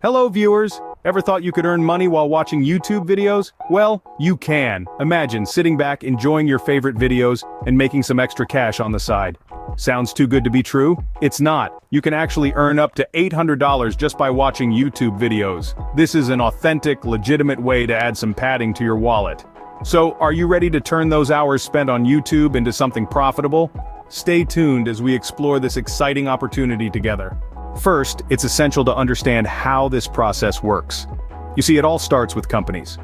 Hello viewers! Ever thought you could earn money while watching YouTube videos? Well, you can. Imagine sitting back enjoying your favorite videos and making some extra cash on the side. Sounds too good to be true? It's not. You can actually earn up to $800 just by watching YouTube videos. This is an authentic, legitimate way to add some padding to your wallet. So, are you ready to turn those hours spent on YouTube into something profitable? Stay tuned as we explore this exciting opportunity together. First, it's essential to understand how this process works. You see, it all starts with companies.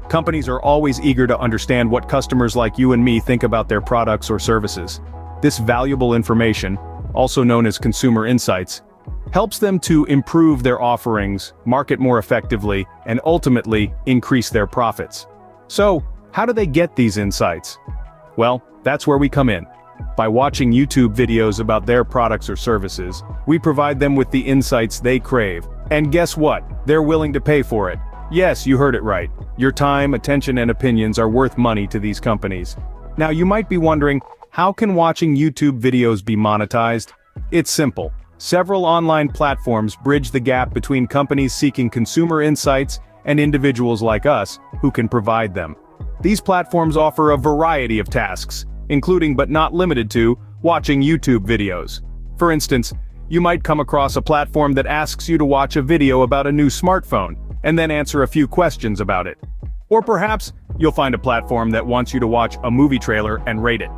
Companies are always eager to understand what customers like you and me think about their products or services. This valuable information, also known as consumer insights, helps them to improve their offerings, market more effectively, and ultimately increase their profits. So, how do they get these insights? Well, that's where we come in. By watching YouTube videos about their products or services, we provide them with the insights they crave. And guess what? They're willing to pay for it. Yes, you heard it right. Your time, attention, and opinions are worth money to these companies. Now you might be wondering, how can watching YouTube videos be monetized? It's simple. Several online platforms bridge the gap between companies seeking consumer insights and individuals like us who can provide them. These platforms offer a variety of tasks, including but not limited to watching YouTube videos. For instance, you might come across a platform that asks you to watch a video about a new smartphone, and then answer a few questions about it. Or perhaps, you'll find a platform that wants you to watch a movie trailer and rate it.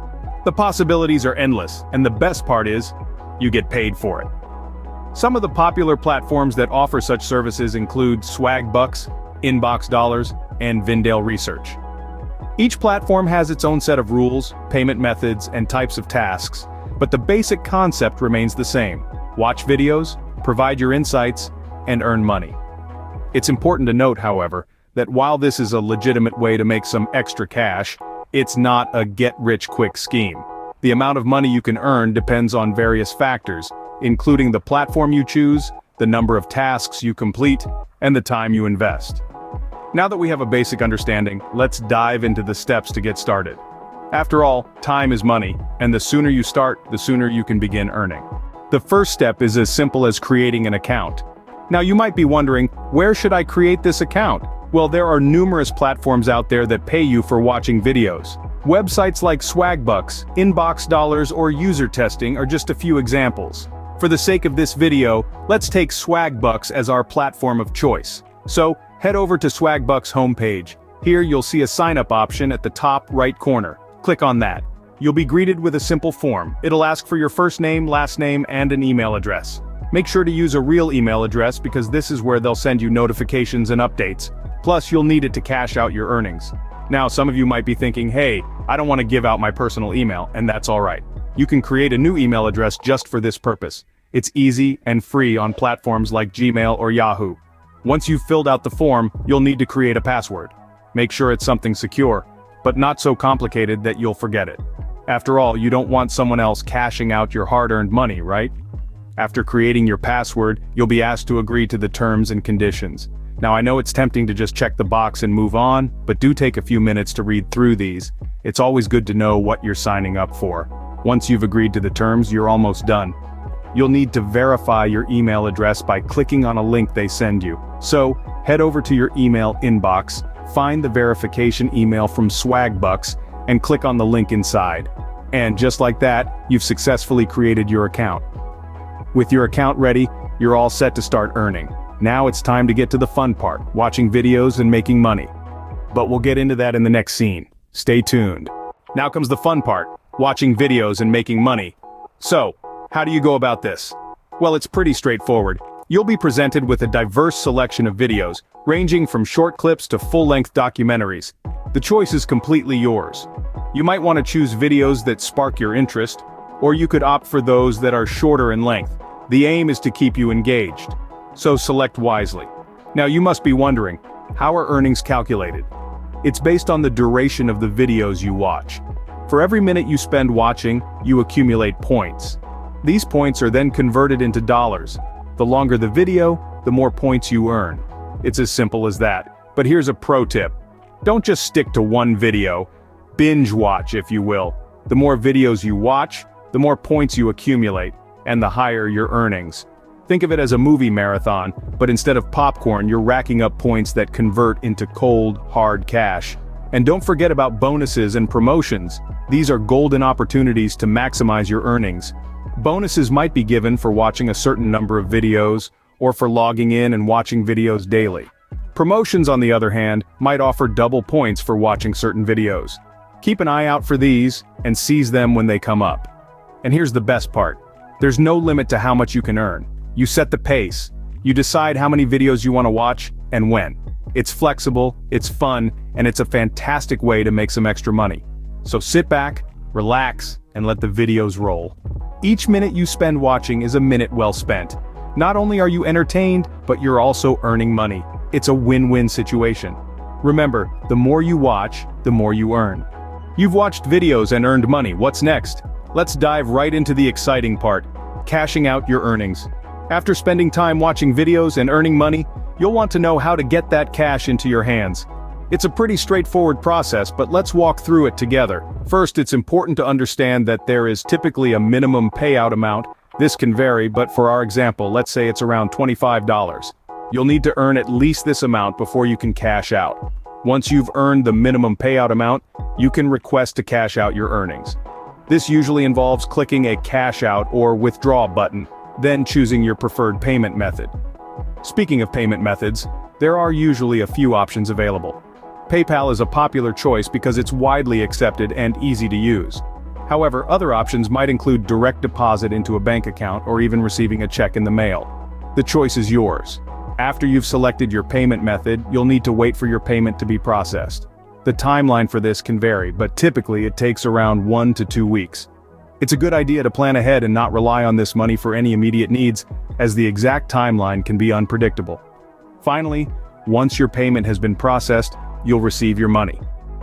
The possibilities are endless, and the best part is, you get paid for it. Some of the popular platforms that offer such services include swagbucks, Inbox Dollars, and Vindale Research. Each platform has its own set of rules, payment methods, and types of tasks, but the basic concept remains the same. Watch videos, provide your insights, and earn money. It's important to note, however, that while this is a legitimate way to make some extra cash, it's not a get-rich-quick scheme. The amount of money you can earn depends on various factors, including the platform you choose, the number of tasks you complete, and the time you invest. Now that we have a basic understanding, let's dive into the steps to get started. After all, time is money, and the sooner you start, the sooner you can begin earning. The first step is as simple as creating an account. Now you might be wondering, where should I create this account? Well, there are numerous platforms out there that pay you for watching videos. Websites like swagbucks, Inbox Dollars, or user testing are just a few examples. For the sake of this video, let's take swagbucks as our platform of choice. So, head over to swagbucks homepage. Here you'll see a sign-up option at the top right corner. Click on that. You'll be greeted with a simple form. It'll ask for your first name, last name, and an email address. Make sure to use a real email address because this is where they'll send you notifications and updates. Plus, you'll need it to cash out your earnings. Now, some of you might be thinking, hey, I don't want to give out my personal email, and that's alright. You can create a new email address just for this purpose. It's easy and free on platforms like Gmail or Yahoo. Once you've filled out the form, you'll need to create a password. Make sure it's something secure, but not so complicated that you'll forget it. After all, you don't want someone else cashing out your hard-earned money, right? After creating your password, you'll be asked to agree to the terms and conditions. Now I know it's tempting to just check the box and move on, but do take a few minutes to read through these. It's always good to know what you're signing up for. Once you've agreed to the terms, you're almost done. You'll need to verify your email address by clicking on a link they send you. So, head over to your email inbox, find the verification email from swagbucks, and click on the link inside. And just like that, you've successfully created your account. With your account ready, you're all set to start earning. Now it's time to get to the fun part, watching videos and making money. But we'll get into that in the next scene. Stay tuned. Now comes the fun part, watching videos and making money. So, how do you go about this? Well, it's pretty straightforward. You'll be presented with a diverse selection of videos, ranging from short clips to full-length documentaries. The choice is completely yours. You might want to choose videos that spark your interest, or you could opt for those that are shorter in length. The aim is to keep you engaged. So select wisely. Now you must be wondering, how are earnings calculated? It's based on the duration of the videos you watch. For every minute you spend watching, you accumulate points. These points are then converted into dollars. The longer the video, the more points you earn. It's as simple as that. But here's a pro tip. Don't just stick to one video. Binge watch, if you will. The more videos you watch, the more points you accumulate, and the higher your earnings. Think of it as a movie marathon, but instead of popcorn, you're racking up points that convert into cold, hard cash. And don't forget about bonuses and promotions. These are golden opportunities to maximize your earnings. Bonuses might be given for watching a certain number of videos, or for logging in and watching videos daily. Promotions, on the other hand, might offer double points for watching certain videos. Keep an eye out for these, and seize them when they come up. And here's the best part. There's no limit to how much you can earn. You set the pace. You decide how many videos you want to watch, and when. It's flexible, it's fun, and it's a fantastic way to make some extra money. So sit back, relax, and let the videos roll. Each minute you spend watching is a minute well spent. Not only are you entertained, but you're also earning money. It's a win-win situation. Remember, the more you watch, the more you earn. You've watched videos and earned money. What's next? Let's dive right into the exciting part: cashing out your earnings. After spending time watching videos and earning money, you'll want to know how to get that cash into your hands. It's a pretty straightforward process, but let's walk through it together. First, it's important to understand that there is typically a minimum payout amount. This can vary, but for our example, let's say it's around $25. You'll need to earn at least this amount before you can cash out. Once you've earned the minimum payout amount, you can request to cash out your earnings. This usually involves clicking a cash out or withdraw button, then choosing your preferred payment method. Speaking of payment methods, there are usually a few options available. PayPal is a popular choice because it's widely accepted and easy to use. However, other options might include direct deposit into a bank account or even receiving a check in the mail. The choice is yours. After you've selected your payment method, you'll need to wait for your payment to be processed. The timeline for this can vary, but typically it takes around 1 to 2 weeks. It's a good idea to plan ahead and not rely on this money for any immediate needs, as the exact timeline can be unpredictable. Finally, once your payment has been processed, you'll receive your money.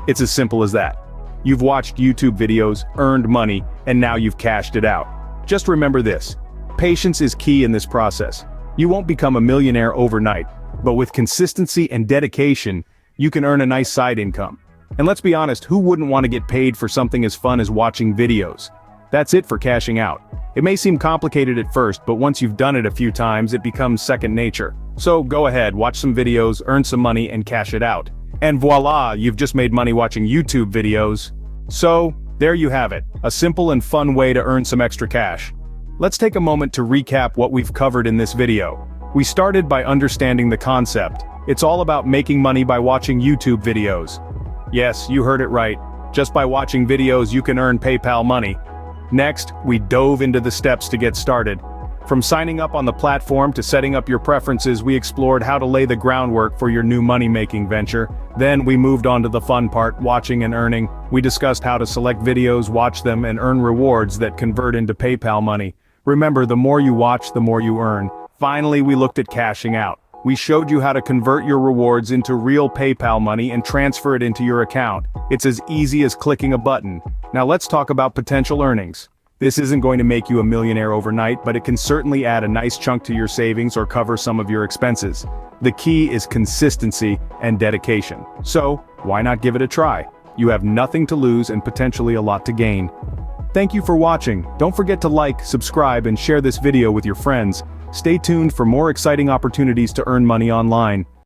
It's as simple as that. You've watched YouTube videos, earned money, and now you've cashed it out. Just remember this: patience is key in this process. You won't become a millionaire overnight, but with consistency and dedication, you can earn a nice side income. And let's be honest, who wouldn't want to get paid for something as fun as watching videos? That's it for cashing out. It may seem complicated at first, but once you've done it a few times, it becomes second nature. So go ahead, watch some videos, earn some money, and cash it out. And voila, you've just made money watching YouTube videos. So, there you have it, a simple and fun way to earn some extra cash. Let's take a moment to recap what we've covered in this video. We started by understanding the concept. It's all about making money by watching YouTube videos. Yes, you heard it right. Just by watching videos, you can earn PayPal money. Next, we dove into the steps to get started. From signing up on the platform to setting up your preferences, we explored how to lay the groundwork for your new money-making venture. Then we moved on to the fun part, watching and earning. We discussed how to select videos, watch them, and earn rewards that convert into PayPal money. Remember, the more you watch, the more you earn. Finally, we looked at cashing out. We showed you how to convert your rewards into real PayPal money and transfer it into your account. It's as easy as clicking a button. Now let's talk about potential earnings. This isn't going to make you a millionaire overnight, but it can certainly add a nice chunk to your savings or cover some of your expenses. The key is consistency and dedication. So, why not give it a try? You have nothing to lose and potentially a lot to gain. Thank you for watching. Don't forget to like, subscribe, and share this video with your friends. Stay tuned for more exciting opportunities to earn money online.